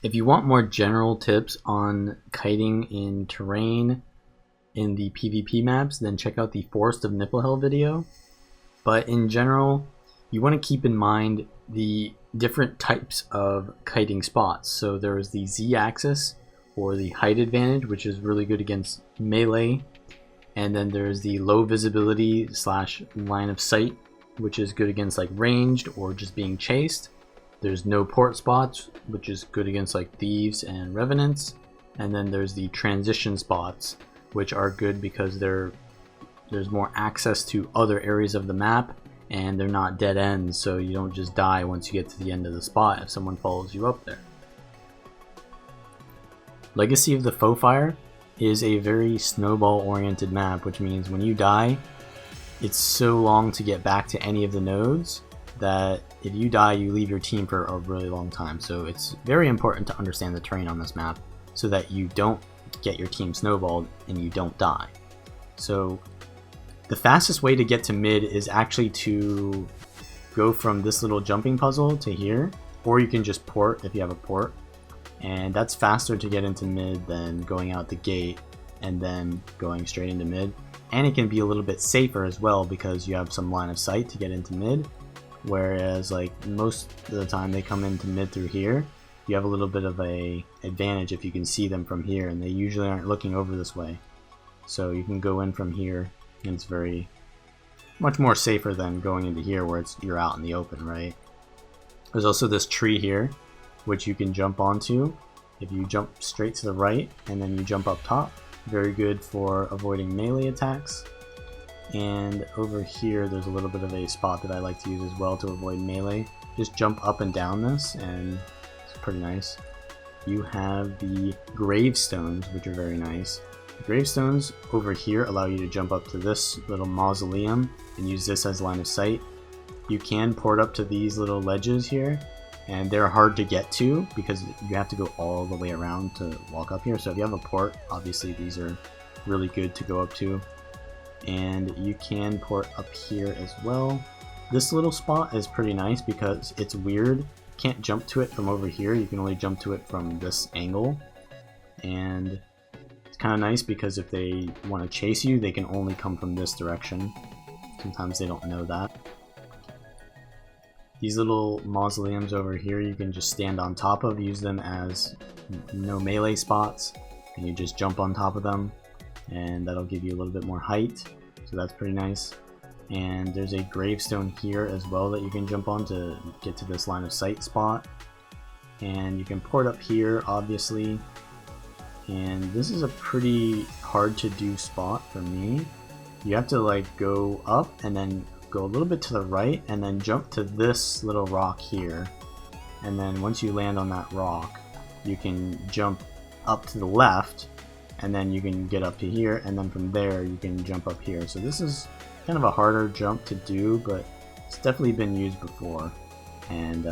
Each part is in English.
If you want more general tips on kiting in terrain in the PvP maps, then check out the Forest of Niflhel video. But in general, you want to keep in mind the different types of kiting spots. So there's the Z-axis, or the height advantage, which is really good against melee. And then there's the low visibility / line of sight, which is good against like ranged or just being chased. There's no port spots, which is good against like thieves and revenants. And then there's the transition spots, which are good because there's more access to other areas of the map, and they're not dead ends, so you don't just die once you get to the end of the spot if someone follows you up there. Legacy of the Foefire is a very snowball oriented map, which means when you die, it's so long to get back to any of the nodes that if you die, you leave your team for a really long time. So it's very important to understand the terrain on this map so that you don't get your team snowballed and you don't die. So the fastest way to get to mid is actually to go from this little jumping puzzle to here, or you can just port if you have a port, and that's faster to get into mid than going out the gate and then going straight into mid. And it can be a little bit safer as well because you have some line of sight to get into mid, whereas like most of the time they come into mid through here. You have a little bit of a advantage if you can see them from here, and they usually aren't looking over this way, so you can go in from here, and it's very much more safer than going into here where you're out in the open, right? There's also this tree here which you can jump onto if you jump straight to the right and then you jump up top. Very good for avoiding melee attacks. And over here there's a little bit of a spot that I like to use as well to avoid melee. Just jump up and down this and it's pretty nice. You have the gravestones, which are very nice. The gravestones over here allow you to jump up to this little mausoleum and use this as line of sight. You can port up to these little ledges here, and they're hard to get to because you have to go all the way around to walk up here. So if you have a port, obviously these are really good to go up to. And you can port up here as well. This little spot is pretty nice because it's weird. You can't jump to it from over here, you can only jump to it from this angle. And it's kind of nice because if they want to chase you, they can only come from this direction. Sometimes they don't know that. These little mausoleums over here you can just stand on top of, use them as no melee spots, and you just jump on top of them, and that'll give you a little bit more height, so that's pretty nice. And there's a gravestone here as well that you can jump on to get to this line of sight spot. And you can port up here, obviously. And this is a pretty hard to do spot for me. You have to like go up and then go a little bit to the right and then jump to this little rock here. And then once you land on that rock, you can jump up to the left, and then you can get up to here, and then from there you can jump up here. So this is kind of a harder jump to do, but it's definitely been used before, and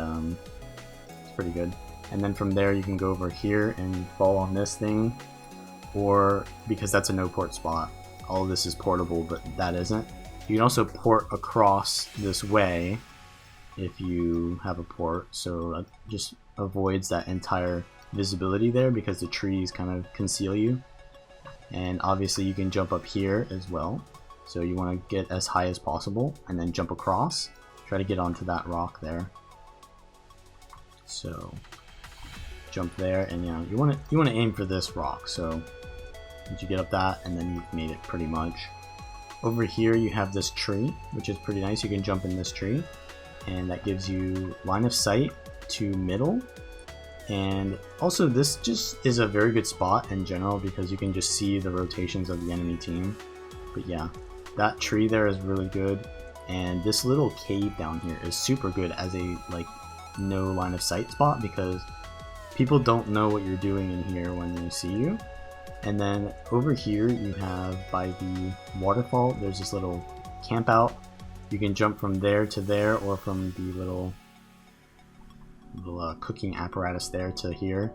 it's pretty good. And then from there you can go over here and fall on this thing, or because that's a no port spot, all of this is portable, but that isn't. You can also port across this way if you have a port, so that just avoids that entire visibility there because the trees kind of conceal you. And obviously you can jump up here as well, so you want to get as high as possible and then jump across, try to get onto that rock there. So jump there, and you want to aim for this rock, so once you get up that, and then you've made it pretty much. Over here you have this tree, which is pretty nice. You can jump in this tree, and that gives you line of sight to middle. And also this just is a very good spot in general because you can just see the rotations of the enemy team. But yeah, that tree there is really good, and this little cave down here is super good as a like no line of sight spot because people don't know what you're doing in here when they see you. And then over here you have by the waterfall, there's this little camp out. You can jump from there to there, or from the little cooking apparatus there to here.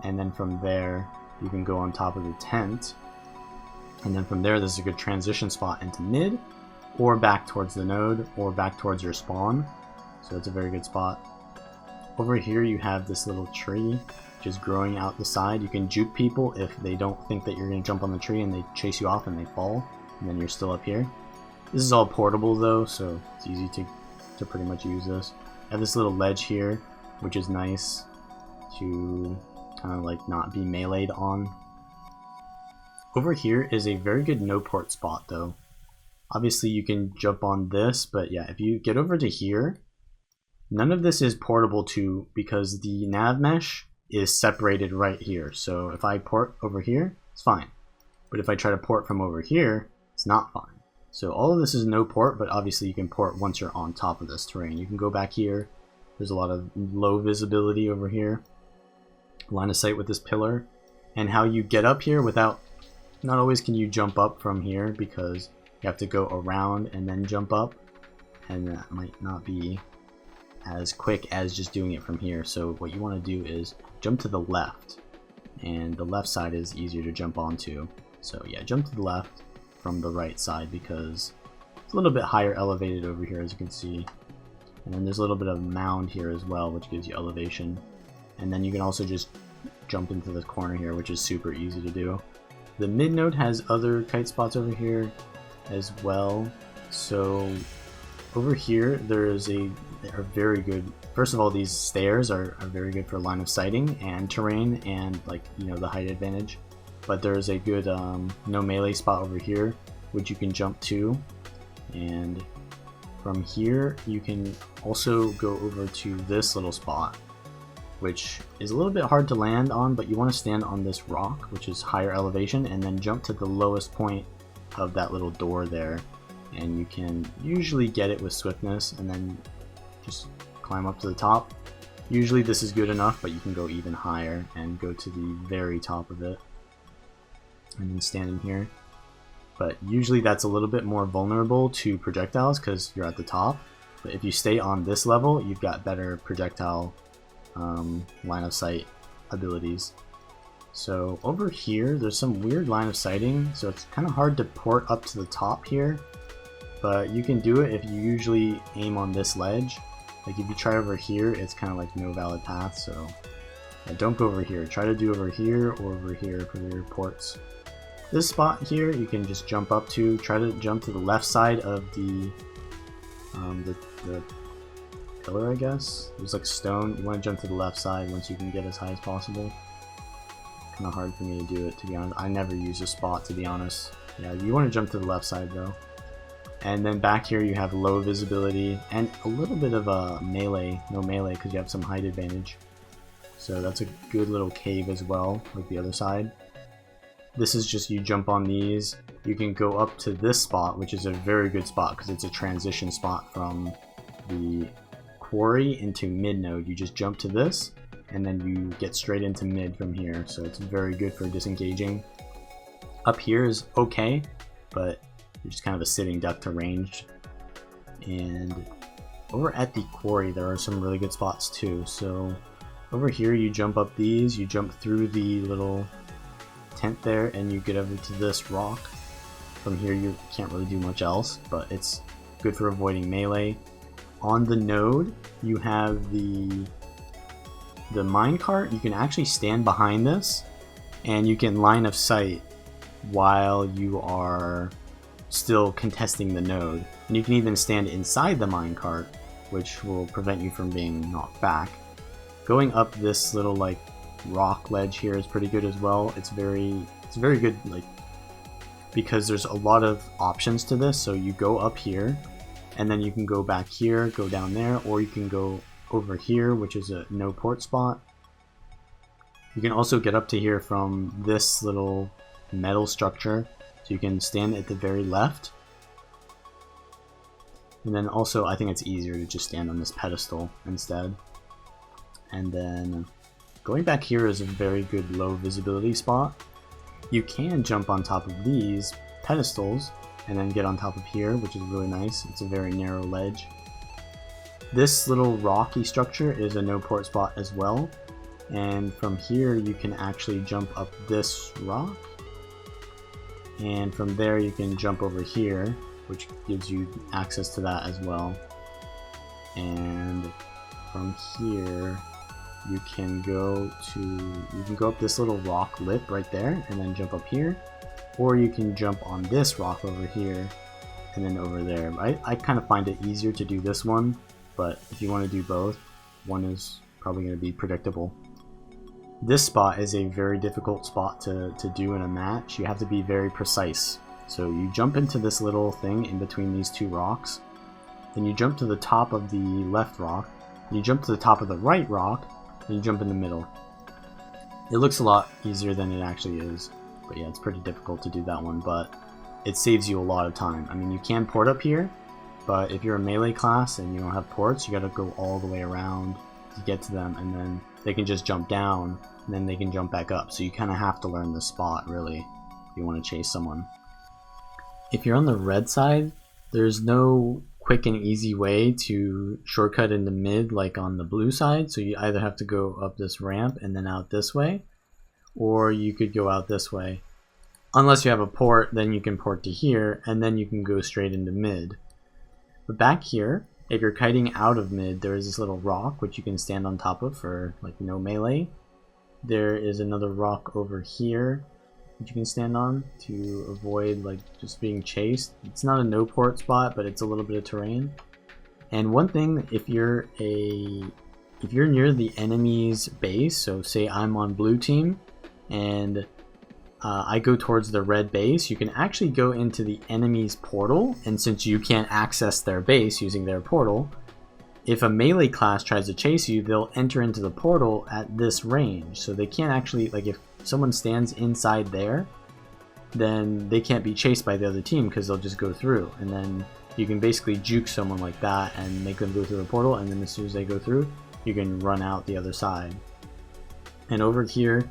And then from there you can go on top of the tent. And then from there, this is a good transition spot into mid, or back towards the node, or back towards your spawn. So it's a very good spot. over here you have this little tree just growing out the side. You can juke people if they don't think that you're going to jump on the tree and they chase you off and they fall, and then you're still up here. This is all portable though, so it's easy to pretty much use this. I have this little ledge here, which is nice to kind of like not be meleeed on. Over here is a very good no port spot though. Obviously you can jump on this, but yeah, if you get over to here, none of this is portable to, because the nav mesh is separated right here. So if I port over here, it's fine. But if I try to port from over here, it's not fine. So all of this is no port, but obviously you can port once you're on top of this terrain. You can go back here. There's a lot of low visibility over here. Line of sight with this pillar. And how you get up here without, not always can you jump up from here because you have to go around and then jump up. And that might not be as quick as just doing it from here. So what you want to do is jump to the left, and the left side is easier to jump onto. So yeah, jump to the left from the right side because it's a little bit higher elevated over here, as you can see. And then there's a little bit of mound here as well, which gives you elevation. And then you can also just jump into the corner here, which is super easy to do. The mid node has other kite spots over here as well. So over here they're very good. First of all, these stairs are very good for line of sighting and terrain and, like, you know, the height advantage. But there's a good no melee spot over here which you can jump to, and from here you can also go over to this little spot, which is a little bit hard to land on, but you want to stand on this rock, which is higher elevation, and then jump to the lowest point of that little door there, and you can usually get it with swiftness and then just climb up to the top. Usually this is good enough, but you can go even higher and go to the very top of it and then stand in here. But usually that's a little bit more vulnerable to projectiles because you're at the top. But if you stay on this level, you've got better projectile line of sight abilities. So over here there's some weird line of sighting, so it's kind of hard to port up to the top here, but you can do it if you usually aim on this ledge. Like if you try over here, it's kind of like no valid path, so yeah, don't go over here. Try to do over here or over here for your ports. This spot here you can just jump up to. Try to jump to the left side of the pillar, I guess. There's like stone. You want to jump to the left side once you can get as high as possible. Kind of hard for me to do it, to be honest. I never use a spot, to be honest. Yeah, you want to jump to the left side though. And then back here you have low visibility and a little bit of a melee, no melee, because you have some height advantage. So that's a good little cave as well, like the other side. This is just, you jump on these. You can go up to this spot, which is a very good spot because it's a transition spot from the quarry into mid node. You just jump to this and then you get straight into mid from here, so it's very good for disengaging. Up here is okay, but you're just kind of a sitting duck to ranged. And over at the quarry there are some really good spots too. So over here you jump up these, you jump through the little tent there, and you get over to this rock. From here you can't really do much else, but it's good for avoiding melee. On the node you have the minecart. You can actually stand behind this and you can line of sight while you are still contesting the node, and you can even stand inside the minecart, which will prevent you from being knocked back. Going up this little like rock ledge here is pretty good as well. It's very good, like, because there's a lot of options to this. So you go up here and then you can go back here, go down there, or you can go over here, which is a no port spot. You can also get up to here from this little metal structure, so you can stand at the very left. And then also I think it's easier to just stand on this pedestal instead. And then going back here is a very good low visibility spot. You can jump on top of these pedestals and then get on top of here, which is really nice. It's a very narrow ledge. This little rocky structure is a no port spot as well, and from here you can actually jump up this rock, and from there you can jump over here, which gives you access to that as well. And from here you can go up this little rock lip right there and then jump up here, or you can jump on this rock over here and then over there. I kind of find it easier to do this one, but if you want to do both, one is probably going to be predictable. This spot is a very difficult spot to do in a match. You have to be very precise. So you jump into this little thing in between these two rocks, then you jump to the top of the left rock, you jump to the top of the right rock, and you jump in the middle. It looks a lot easier than it actually is, but yeah, it's pretty difficult to do that one, but it saves you a lot of time. I mean, you can port up here, but if you're a melee class and you don't have ports, you gotta go all the way around to get to them, and then they can just jump down, and then they can jump back up. So you kind of have to learn the spot, really, if you want to chase someone. If you're on the red side, there's no quick and easy way to shortcut into mid like on the blue side, so you either have to go up this ramp and then out this way, or you could go out this way. Unless you have a port, then you can port to here, and then you can go straight into mid. But back here, if you're kiting out of mid, there is this little rock which you can stand on top of for like no melee. There is another rock over here which you can stand on to avoid like just being chased. It's not a no port spot, but it's a little bit of terrain. And one thing, if you're near the enemy's base, so say I'm on blue team and I go towards the red base, you can actually go into the enemy's portal, and since you can't access their base using their portal, if a melee class tries to chase you, they'll enter into the portal at this range. So they can't actually, like if someone stands inside there, then they can't be chased by the other team because they'll just go through. And then you can basically juke someone like that and make them go through the portal, and then as soon as they go through, you can run out the other side. And over here,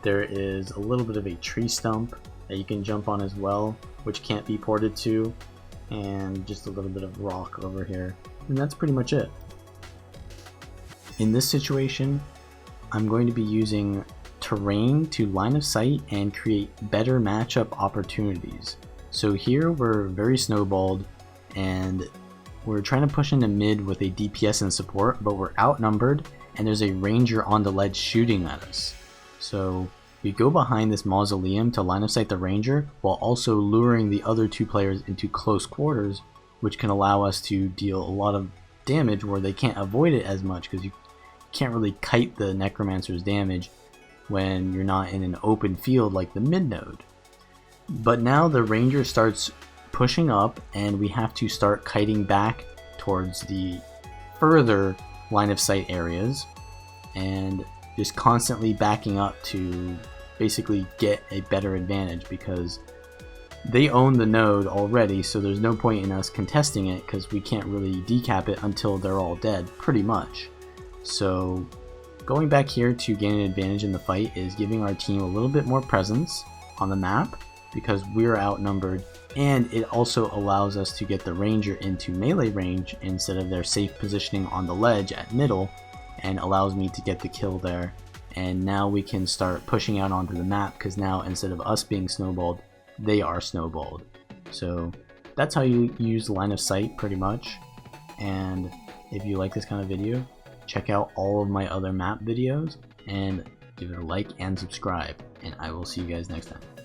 there is a little bit of a tree stump that you can jump on as well, which can't be ported to, and just a little bit of rock over here. And that's pretty much it. In this situation, I'm going to be using terrain to line of sight and create better matchup opportunities. So here we're very snowballed and we're trying to push into mid with a DPS and support, but we're outnumbered and there's a ranger on the ledge shooting at us. So we go behind this mausoleum to line of sight the ranger while also luring the other two players into close quarters, which can allow us to deal a lot of damage where they can't avoid it as much, because you can't really kite the necromancer's damage when you're not in an open field like the mid node. But now the ranger starts pushing up and we have to start kiting back towards the further line of sight areas and just constantly backing up to basically get a better advantage, because they own the node already, so there's no point in us contesting it because we can't really decap it until they're all dead, pretty much. So going back here to gain an advantage in the fight is giving our team a little bit more presence on the map because we're outnumbered, and it also allows us to get the ranger into melee range instead of their safe positioning on the ledge at middle, and allows me to get the kill there. And now we can start pushing out onto the map because now instead of us being snowballed, they are snowballed. So that's how you use line of sight pretty much. And if you like this kind of video, check out all of my other map videos and give it a like and subscribe, and I will see you guys next time.